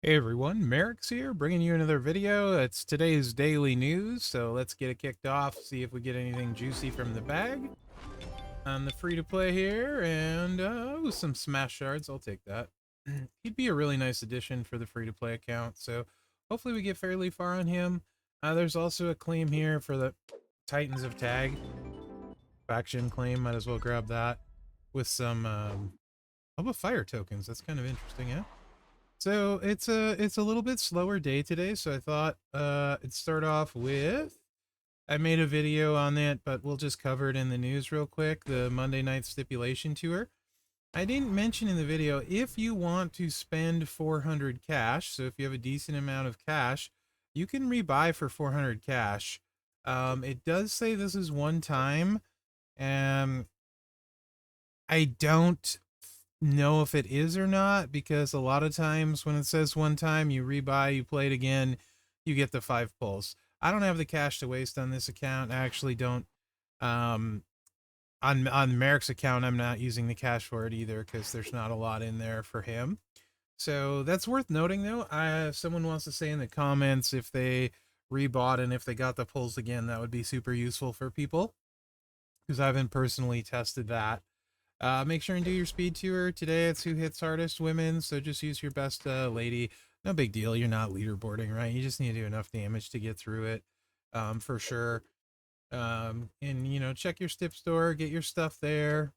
Hey everyone, Mherex here, bringing you another video. It's today's daily news, so let's get it kicked off, see if we get anything juicy from the bag on the free-to-play here, and with some smash shards, I'll take that. He'd be a really nice addition for the free-to-play account, so hopefully we get fairly far on him. There's also a claim here for the Titans of Tag faction claim, might as well grab that with some fire tokens. That's kind of interesting, yeah? So it's a little bit slower day today, so I thought it'd start off with I made a video on it, but we'll just cover it in the news real quick. The Monday night stipulation tour. I didn't mention in the video, if you want to spend 400 cash, so if you have a decent amount of cash, you can rebuy for 400 cash. It does say this is one time. Um I don't know if it is or not, because a lot of times when it says one time, you rebuy, you play it again, you get the 5 pulls. I don't have the cash to waste on this account. I actually don't. um on Mherex account, I'm not using the cash for it either, because there's not a lot in there for him. So that's worth noting, though. If someone wants to say in the comments if they rebought and if they got the pulls again, that would be super useful for people, because I haven't personally tested that. Make sure and do your speed tour. Today it's who hits hardest, women, so just use your best lady. No big deal. You're not leaderboarding, right? You just need to do enough damage to get through it, for sure. And, check your Stip store, get your stuff there.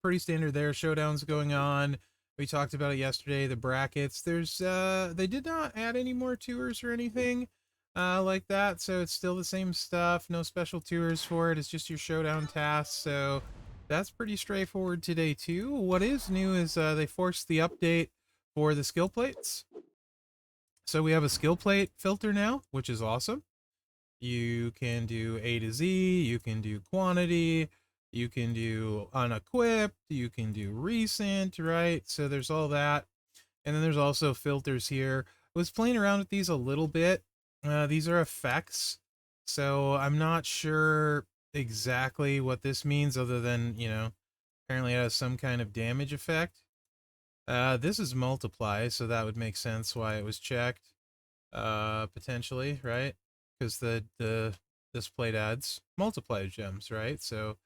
Pretty standard there. Showdowns going on. We talked about it yesterday. The brackets. They did not add any more tours or anything like that, so it's still the same stuff. No special tours for it. It's just your showdown tasks. So that's pretty straightforward today too. What is new is they forced the update for the skill plates. So we have a skill plate filter now, which is awesome. You can do A to Z, you can do quantity, you can do unequipped, you can do recent, right? So there's all that. And then there's also filters here. I was playing around with these a little bit. These are effects, so I'm not sure exactly what this means, other than, apparently it has some kind of damage effect. This is multiply, so that would make sense why it was checked, potentially, right? Because the this plate adds multiply gems, right? So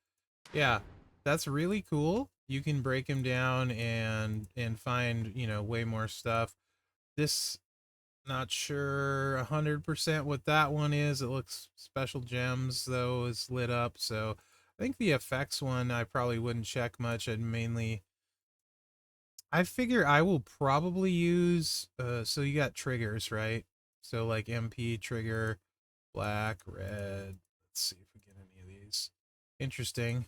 yeah, that's really cool. You can break them down and find, way more stuff. This, not sure 100% what that one is. It looks special gems though is lit up, so I think the effects one I probably wouldn't check much. I figure I will probably use so you got triggers, right? So like MP trigger, black, red. Let's see if we get any of these. Interesting.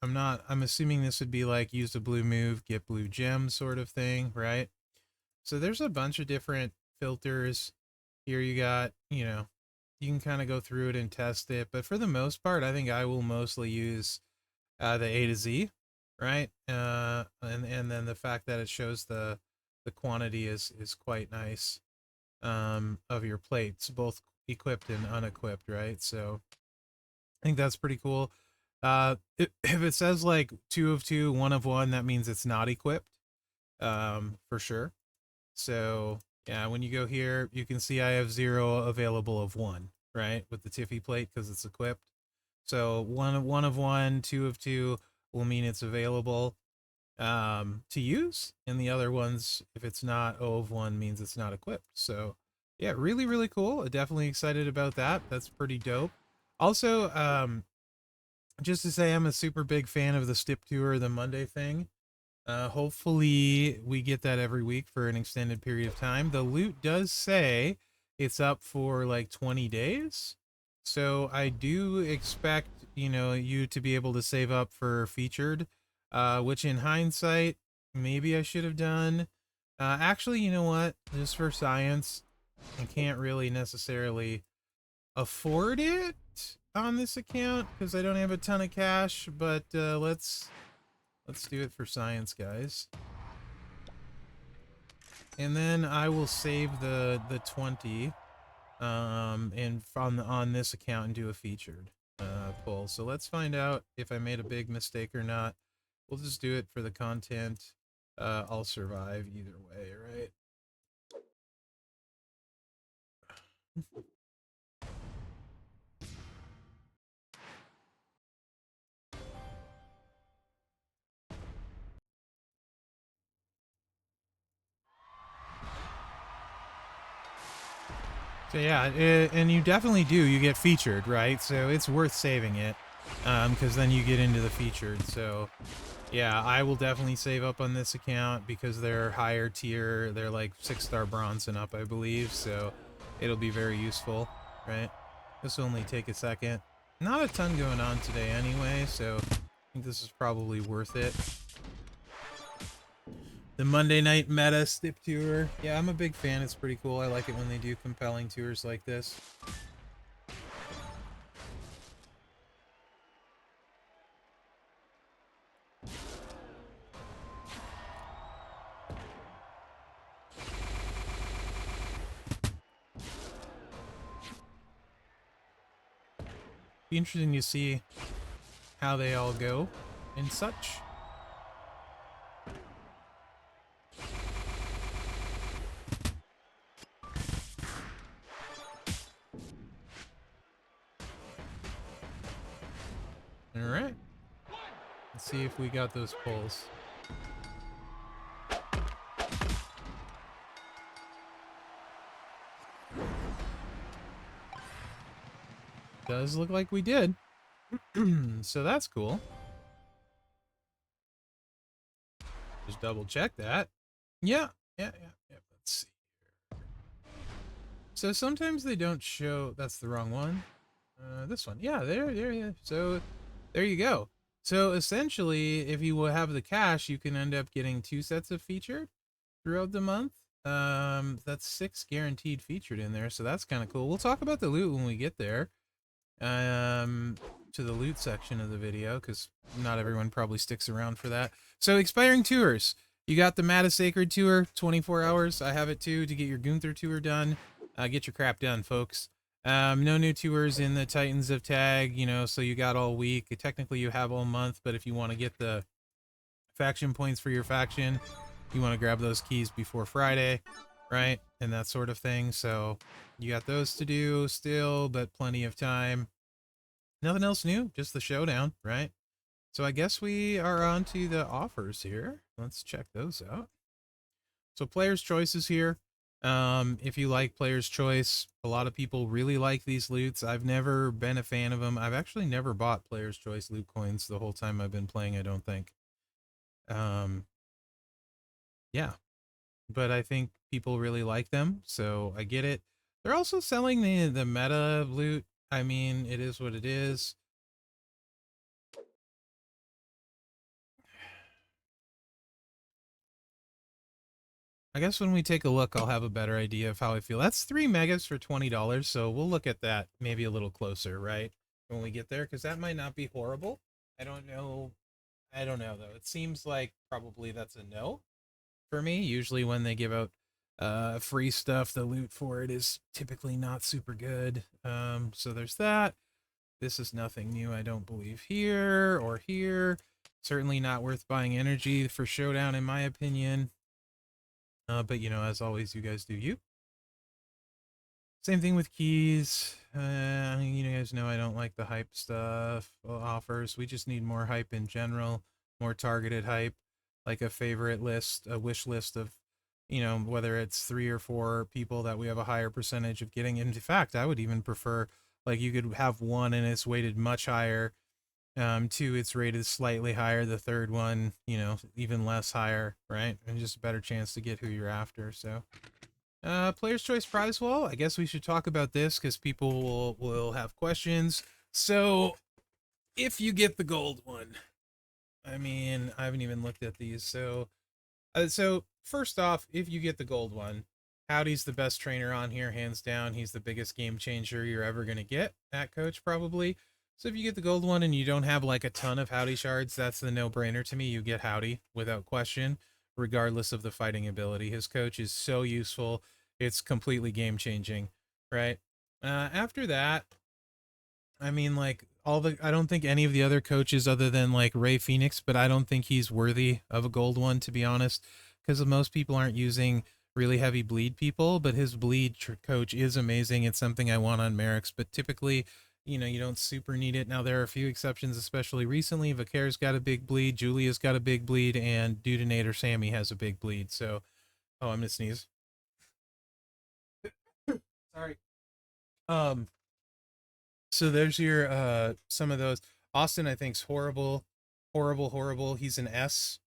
I'm assuming this would be like use a blue move, get blue gem sort of thing, right? So there's a bunch of different filters here. You got, you can kind of go through it and test it, but for the most part, I think I will mostly use the A to Z, right? And then the fact that it shows the quantity is quite nice, of your plates, both equipped and unequipped, right? So I think that's pretty cool. If it says like 2 of 2, 1 of 1, that means it's not equipped, for sure. So yeah, when you go here, you can see I have 0 available of 1, right? With the Tiffy plate, because it's equipped. So one of 1, 2 of 2 will mean it's available to use, and the other ones, if it's not O of 1, means it's not equipped. So yeah, really, really cool. Definitely excited about that. That's pretty dope. Also, just to say, I'm a super big fan of the Stip Tour, the Monday thing. Hopefully we get that every week for an extended period of time. The loot does say it's up for like 20 days. So I do expect, you to be able to save up for featured, which in hindsight, maybe I should have done. Actually, you know what? Just for science, I can't really necessarily afford it on this account because I don't have a ton of cash, but let's do it for science, guys. And then I will save the 20 and on this account and do a featured pull. So let's find out if I made a big mistake or not. We'll just do it for the content. I'll survive either way, right? So yeah, and you definitely do. You get featured, right? So it's worth saving it, because then you get into the featured. So yeah, I will definitely save up on this account because they're higher tier. They're like 6-star bronze and up, I believe. So it'll be very useful, right? This will only take a second. Not a ton going on today anyway, so I think this is probably worth it. The Monday night meta Stip tour. Yeah, I'm a big fan. It's pretty cool. I like it when they do compelling tours like this. Be interesting to see how they all go and such. All right. Let's see if we got those pulls. Does look like we did. So that's cool. Just double check that. Yeah. Let's see here. So sometimes they don't show. That's the wrong one. This one. Yeah, there. So there you go. So essentially, if you will have the cash, you can end up getting 2 sets of featured throughout the month. That's 6 guaranteed featured in there, so that's kind of cool. We'll talk about the loot when we get there. To the loot section of the video, because not everyone probably sticks around for that. So expiring tours. You got the Mata Sacred tour, 24 hours. I have it too to get your Gunther tour done. Get your crap done, folks. No new tours in the Titans of Tag, you know, so you got all week. Technically you have all month, but if you want to get the faction points for your faction, you want to grab those keys before Friday, right? And that sort of thing. So you got those to do still, but plenty of time. Nothing else new, just the showdown, right? So I guess we are on to the offers here. Let's check those out. So player's choice is here. If you like player's choice, a lot of people really like these loots. I've never been a fan of them. I've actually never bought player's choice loot coins the whole time I've been playing, I don't think. Yeah, but I think people really like them, so I get it. They're also selling the meta loot. I mean, it is what it is. I guess when we take a look, I'll have a better idea of how I feel. That's 3 megas for $20, so we'll look at that maybe a little closer, right? When we get there, because that might not be horrible. I don't know. I don't know, though. It seems like probably that's a no for me. Usually when they give out free stuff, the loot for it is typically not super good. So there's that. This is nothing new, I don't believe, here or here. Certainly not worth buying energy for Showdown, in my opinion. But, you know, as always, you guys do you. Same thing with keys. You guys know I don't like the hype stuff offers. We just need more hype in general, more targeted hype, like a favorite list, a wish list of, you know, whether it's 3 or 4 people that we have a higher percentage of getting. In fact, I would even prefer, like, you could have one and it's weighted much higher. 2, it's rated slightly higher. The third one, you know, even less higher, right? And just a better chance to get who you're after. So, player's choice prize wall. I guess we should talk about this because people will have questions. So, if you get the gold one, I mean, I haven't even looked at these. So first off, if you get the gold one, Howdy's the best trainer on here, hands down. He's the biggest game changer you're ever gonna get at coach, probably. So if you get the gold one and you don't have like a ton of Howdy shards, that's the no-brainer to me. You get Howdy without question, regardless of the fighting ability. His coach is so useful. It's completely game-changing, right? After that, I mean, like, I don't think any of the other coaches other than like Ray Phoenix, but I don't think he's worthy of a gold one, to be honest, because most people aren't using really heavy bleed people, but his bleed coach is amazing. It's something I want on Mherex, but typically, you know, you don't super need it. Now, there are a few exceptions, especially recently. Vicair's got a big bleed, Julia's got a big bleed, and Dudenator Sammy has a big bleed. So, oh, I'm gonna sneeze. Sorry. Um, so there's your some of those. Austin, I think's horrible, horrible, horrible. He's an S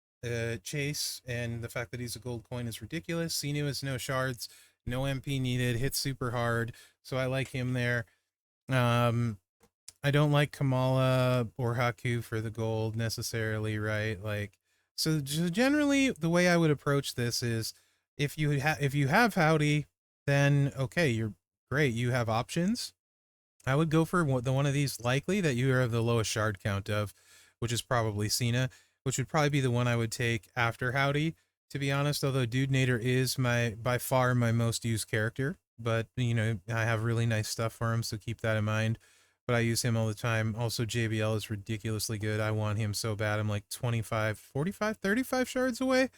chase, and the fact that he's a gold coin is ridiculous. Sinu is no shards, no MP needed, hits super hard, so I like him there. Um, I don't like Kamala or Haku for the gold necessarily, right? Like, so generally, the way I would approach this is, if you have Howdy, then okay, you're great. You have options. I would go for the one of these likely that you have the lowest shard count of, which is probably Cena, which would probably be the one I would take after Howdy, to be honest, although Dude Nader is by far my most used character, but you know, I have really nice stuff for him, so keep that in mind. But I use him all the time. Also, JBL is ridiculously good. I want him so bad. I'm like 25, 45, 35 shards away.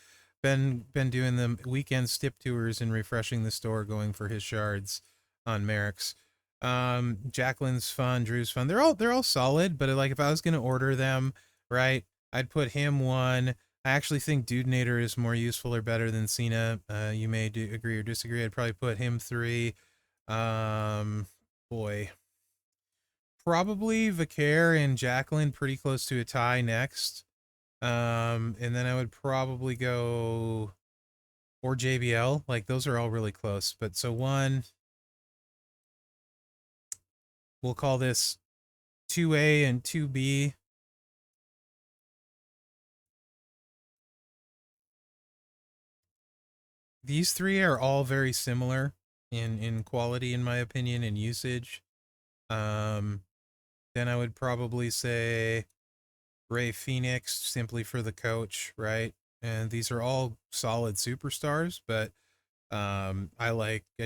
Been doing the weekend Stip tours and refreshing the store going for his shards on Mherex. Jacqueline's fun, Drew's fun. They're all solid, but like if I was gonna order them, right, I'd put him one. I actually think Dudenator is more useful or better than Cena. You may agree or disagree. I'd probably put him 3. Boy, probably Vicaire and Jacqueline pretty close to a tie next. And then I would probably go or JBL. Like those are all really close. But so one, we'll call this 2A and 2B. These three are all very similar in quality, in my opinion, and usage. Um, then I would probably say Ray Phoenix simply for the coach, right? And these are all solid superstars, but I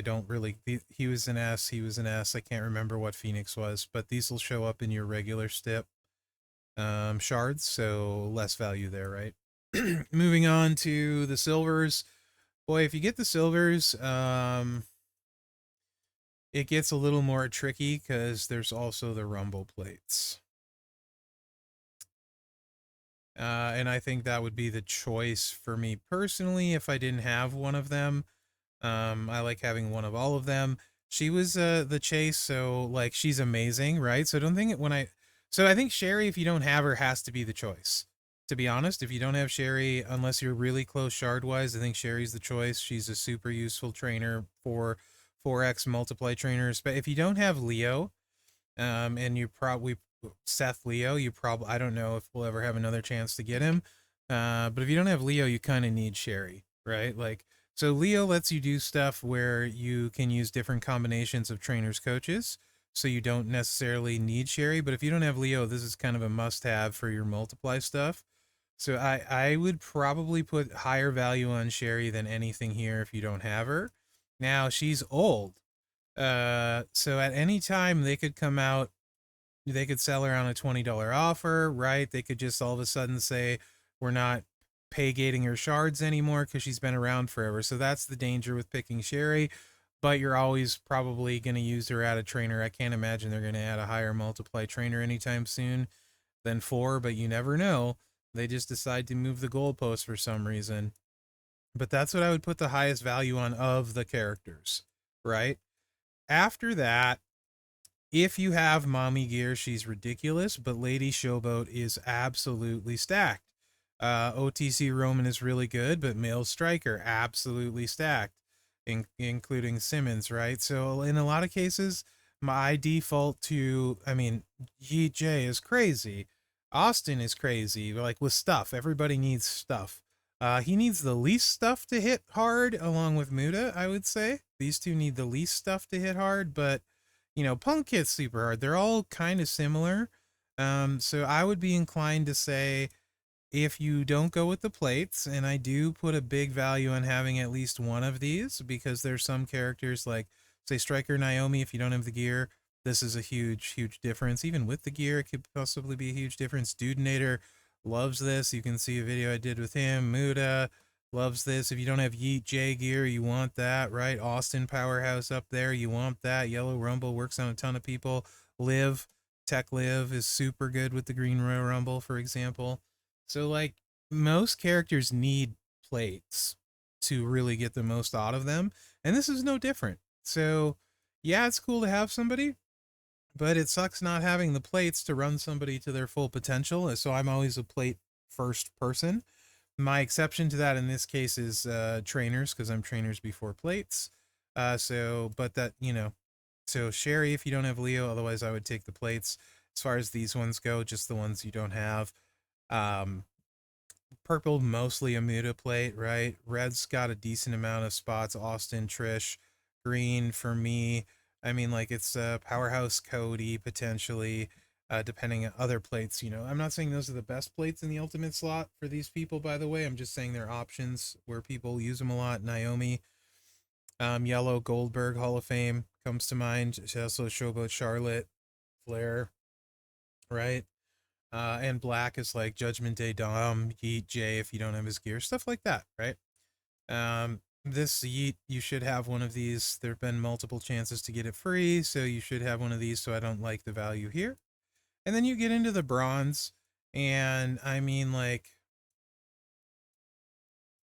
don't really, he was an S, he was an S. I can't remember what Phoenix was, but these will show up in your regular Stip shards, so less value there, right? Moving on to the silvers. Boy, if you get the silvers, it gets a little more tricky because there's also the rumble plates. And I think that would be the choice for me personally if I didn't have one of them. I like having one of all of them. She was the chase, so like she's amazing, right? So I don't think so I think Sherry, if you don't have her, has to be the choice. To be honest, if you don't have Sherry, unless you're really close shard wise, I think Sherry's the choice. She's a super useful trainer for 4x multiply trainers. But if you don't have Leo, and you probably Seth Leo, you probably, I don't know if we'll ever have another chance to get him. But if you don't have Leo, you kind of need Sherry, right? Like, so Leo lets you do stuff where you can use different combinations of trainers coaches. So you don't necessarily need Sherry, but if you don't have Leo, this is kind of a must-have for your multiply stuff. So I would probably put higher value on Sherry than anything here if you don't have her. Now she's old. So at any time they could come out, they could sell her on a $20 offer, right? They could just all of a sudden say, we're not pay gating her shards anymore because she's been around forever. So that's the danger with picking Sherry, but you're always probably going to use her at a trainer. I can't imagine they're going to add a higher multiply trainer anytime soon than 4, but you never know. They just decide to move the goalpost for some reason. But that's what I would put the highest value on of the characters, right? After that, if you have mommy gear, she's ridiculous, but Lady Showboat is absolutely stacked. OTC Roman is really good, but Male Striker, absolutely stacked, including Simmons, right? So in a lot of cases, my default to, I mean, GJ is crazy. Austin is crazy, like with stuff. Everybody needs stuff. He needs the least stuff to hit hard, along with Muda, I would say. These two need the least stuff to hit hard, but you know, Punk hits super hard. They're all kind of similar. So I would be inclined to say if you don't go with the plates, and I do put a big value on having at least one of these because there's some characters like, say, Striker Naomi, if you don't have the gear, this is a huge, huge difference. Even with the gear, it could possibly be a huge difference. Dudenator loves this. You can see a video I did with him. Muda, loves this. If you don't have Yeet J gear, you want that, right? Austin Powerhouse up there, you want that. Yellow Rumble works on a ton of people. Liv, Tech Liv is super good with the Green Royal Rumble, for example. So, like, most characters need plates to really get the most out of them, and this is no different. So, yeah, it's cool to have somebody, but it sucks not having the plates to run somebody to their full potential. So I'm always a plate first person. My exception to that in this case is trainers, because I'm trainers before plates. But that, so Sherry, if you don't have Leo, otherwise I would take the plates. As far as these ones go, just the ones you don't have. Um, Purple, mostly a muta plate, right? Red's got a decent amount of spots. Austin, Trish. Green for me. I mean, like, it's Powerhouse Cody, potentially, depending on other plates. I'm not saying those are the best plates in the ultimate slot for these people, by the way. I'm just saying they're options where people use them a lot. Naomi, Yellow, Goldberg, Hall of Fame comes to mind. She also Showboat Charlotte, Flair, right? And black is like Judgment Day Dom, Yeet J if you don't have his gear, stuff like that, right? This Yeet, you should have one of these. There have been multiple chances to get it free, so you should have one of these, so I don't like the value here. And then you get into the bronze, and I mean, like,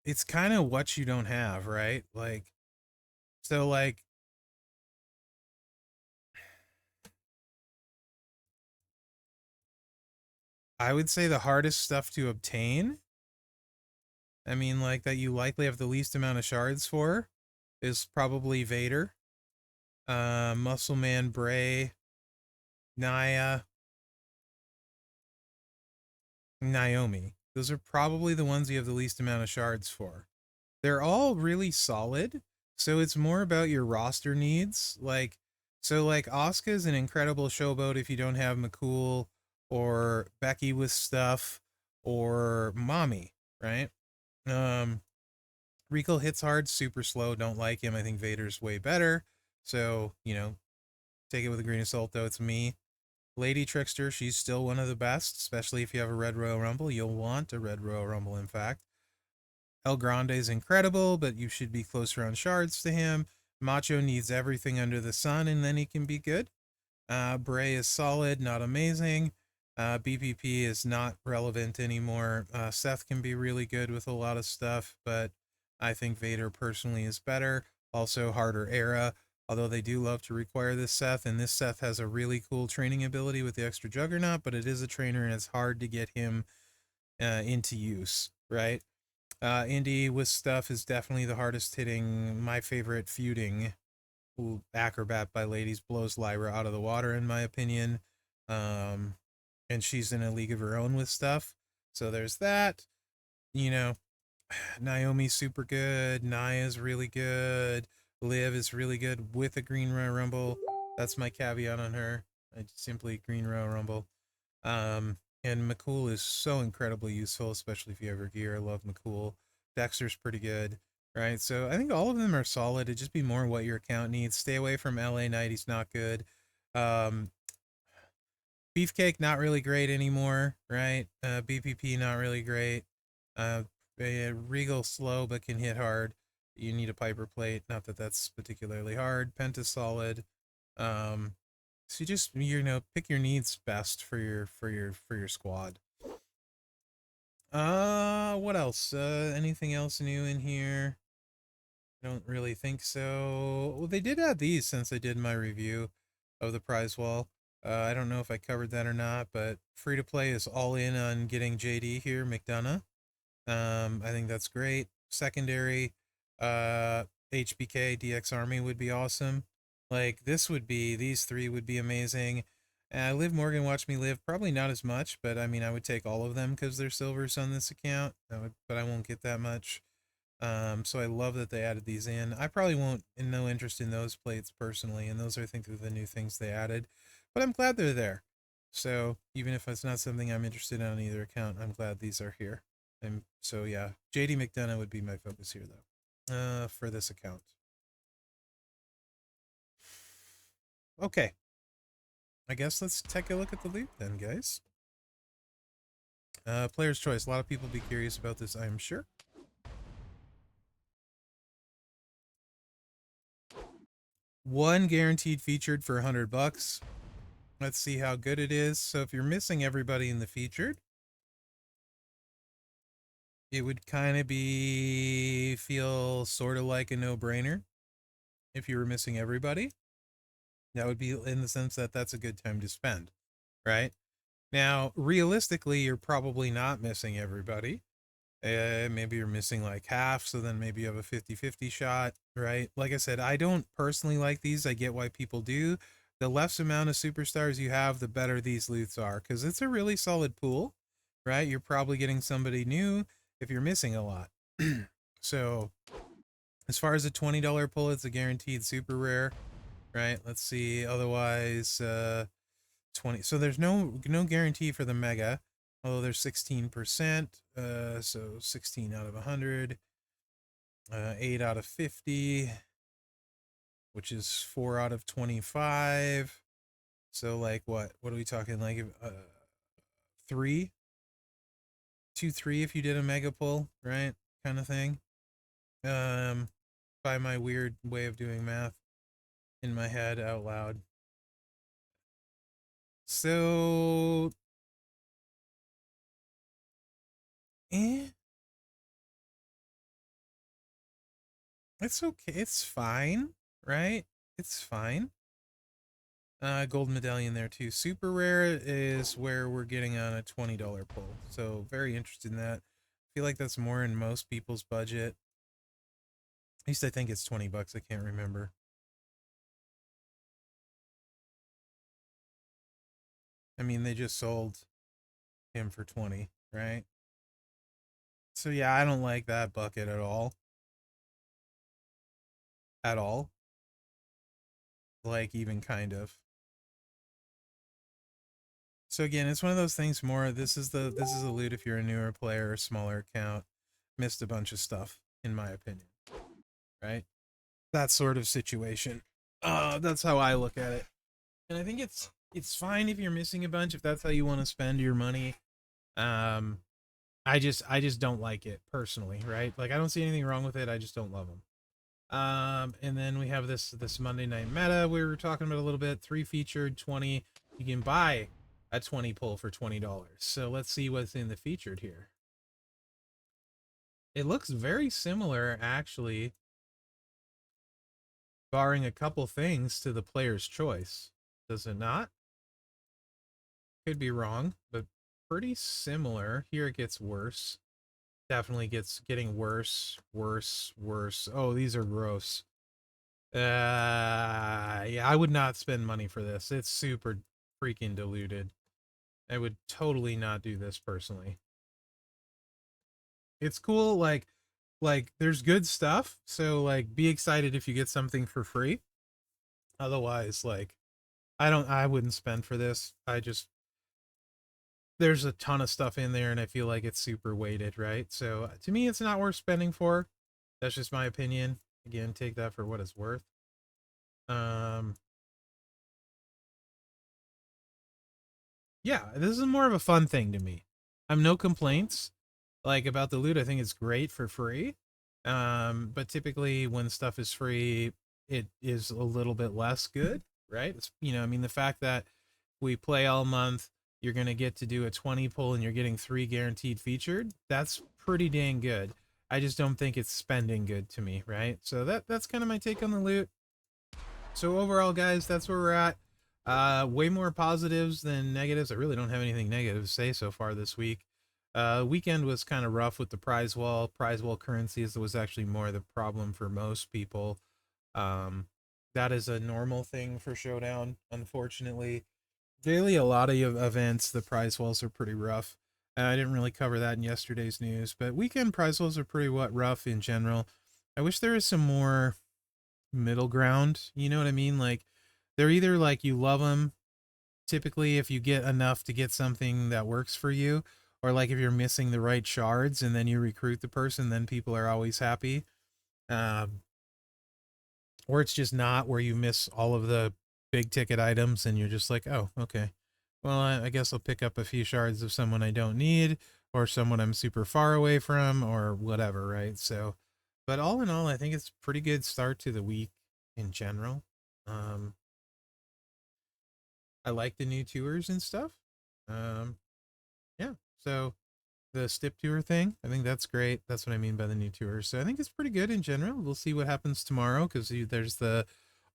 it's kind of what you don't have, right? Like, so, like, I would say the hardest stuff to obtain, I mean, like, that you likely have the least amount of shards for, is probably Vader, Muscle Man, Bray, Naya, Naomi. Those are probably the ones you have the least amount of shards for. They're all really solid, so it's more about your roster needs. Like Asuka's an incredible showboat if you don't have McCool or Becky with stuff or Mommy, right? Um, Rico hits hard, super slow, don't like him. I think Vader's way better. So, take it with a grain of salt, though. It's me. Lady Trickster, she's still one of the best, especially if you have a Red Royal Rumble. You'll want a Red Royal Rumble, in fact. El Grande is incredible, but you should be closer on shards to him. Macho needs everything under the sun, and then he can be good. Bray is solid, not amazing. BPP is not relevant anymore. Seth can be really good with a lot of stuff, but I think Vader personally is better. Also, harder era, although they do love to require this Seth, and this Seth has a really cool training ability with the extra Juggernaut, but it is a trainer, and it's hard to get him into use, right? Indy with stuff is definitely the hardest hitting. My favorite feuding acrobat by ladies blows Lyra out of the water, in my opinion. And she's in a league of her own with stuff. So there's that. Naomi's super good. Naya's really good. Liv is really good with a Green Royal Rumble. That's my caveat on her. I simply Green Royal Rumble. And McCool is so incredibly useful, especially if you have her gear. I love McCool. Dexter's pretty good, right? So I think all of them are solid. It'd just be more what your account needs. Stay away from LA Knight. He's not good. Beefcake, not really great anymore, right? BPP, not really great. Regal, slow, but can hit hard. You need a Piper plate. Not that that's particularly hard. Penta, solid. So you just, pick your needs best for your squad. What else? Anything else new in here? I don't really think so. Well, they did add these since I did my review of the prize wall. I don't know if I covered that or not, but free to play is all in on getting JD here, McDonough. I think that's great. Secondary, HBK, DX Army would be awesome. Like, these three would be amazing. Liv Morgan, Watch Me Live, probably not as much, but I mean, I would take all of them because they're silvers on this account. But I won't get that much. So I love that they added these in. I probably won't, no interest in those plates personally, and those are, I think, the new things they added. But I'm glad they're there. So even if it's not something I'm interested in on either account, I'm glad these are here. And so yeah, JD McDonough would be my focus here though, for this account. Okay, I guess let's take a look at the loot then, guys. Player's choice. A lot of people be curious about this, I'm sure. one guaranteed featured for $100. Let's see how good it is. So if you're missing everybody in the featured, it would kind of feel sort of like a no-brainer if you were missing everybody. That would be in the sense that that's a good time to spend, right? Now, realistically, you're probably not missing everybody. Maybe you're missing like half, so then maybe you have a 50-50 shot, right? Like I said, I don't personally like these. I get why people do. The less amount of superstars you have, the better these loots are, because it's a really solid pool, right? You're probably getting somebody new if you're missing a lot. So as far as a $20 pull, it's a guaranteed super rare, right? Let's see. Otherwise, 20. So there's no guarantee for the mega, although there's 16%. So 16 out of 100, 8 out of 50, which is 4 out of 25. So like what are we talking, like 3, 2, 3 if you did a mega pull, right? Kind of thing. By my weird way of doing math in my head out loud. So it's okay. It's fine, right? It's fine. Gold medallion there too. Super rare is where we're getting on a $20 pull. So very interested in that. I feel like that's more in most people's budget. At least I think it's 20 bucks. I can't remember. I mean, they just sold him for 20, right? So yeah, I don't like that bucket at all. At all. Like even kind of. So again, it's one of those things more, this is a loot if you're a newer player or smaller account. Missed a bunch of stuff, in my opinion. Right? That sort of situation. That's how I look at it. And I think it's fine if you're missing a bunch, if that's how you want to spend your money. I just don't like it personally, right? Like I don't see anything wrong with it. I just don't love them. And then we have this Monday night meta we were talking about a little bit. 3 featured, 20. You can buy a 20 pull for $20. So let's see what's in the featured here. It looks very similar, actually, barring a couple things, to the player's choice. Does it not? Could be wrong, but pretty similar. Here it gets worse. Definitely getting worse, worse, worse. Oh, these are gross. Yeah, I would not spend money for this. It's super freaking diluted. I would totally not do this personally. It's cool, like there's good stuff, so like be excited if you get something for free. Otherwise, like I wouldn't spend for this. There's a ton of stuff in there and I feel like it's super weighted, right? So to me it's not worth spending for. That's just my opinion. Again, take that for what it's worth. Yeah, this is more of a fun thing to me. I'm no complaints like about the loot. I think it's great for free. But typically when stuff is free, it is a little bit less good, right? It's, I mean, the fact that we play all month, you're going to get to do a 20 pull and you're getting 3 guaranteed featured. That's pretty dang good. I just don't think it's spending good to me, right? So that's kind of my take on the loot. So overall, guys, that's where we're at. Way more positives than negatives. I really don't have anything negative to say so far this week. Weekend was kind of rough with the prize wall. Prize wall currencies was actually more the problem for most people. That is a normal thing for Showdown, unfortunately. Daily, a lot of events, the prize walls are pretty rough. I didn't really cover that in yesterday's news, but weekend prize walls are pretty rough in general. I wish there was some more middle ground. You know what I mean? Like they're either like you love them typically if you get enough to get something that works for you, or like if you're missing the right shards and then you recruit the person, then people are always happy. Um, or it's just not, where you miss all of the big ticket items and you're just like, oh, okay. Well, I guess I'll pick up a few shards of someone I don't need, or someone I'm super far away from, or whatever, right? So, but all in all, I think it's a pretty good start to the week in general. Um, I like the new tours and stuff. Yeah. So the Stip tour thing, I think that's great. That's what I mean by the new tours. So I think it's pretty good in general. We'll see what happens tomorrow because there's the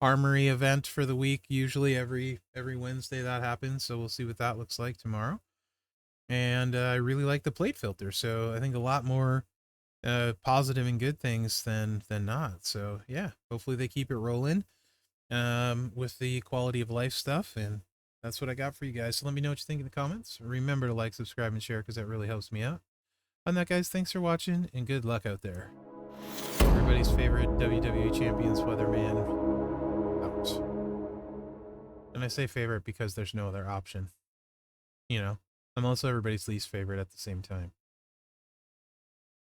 Armory event for the week. Usually every Wednesday that happens. So we'll see what that looks like tomorrow. And I really like the plate filter. So I think a lot more positive and good things than not. So yeah, hopefully they keep it rolling with the quality of life stuff. And that's what I got for you guys. So let me know what you think in the comments. Remember to like, subscribe, and share because that really helps me out. On that, guys, thanks for watching and good luck out there. Everybody's favorite WWE Champions Weatherman out. And I say favorite because there's no other option. You know, I'm also everybody's least favorite at the same time.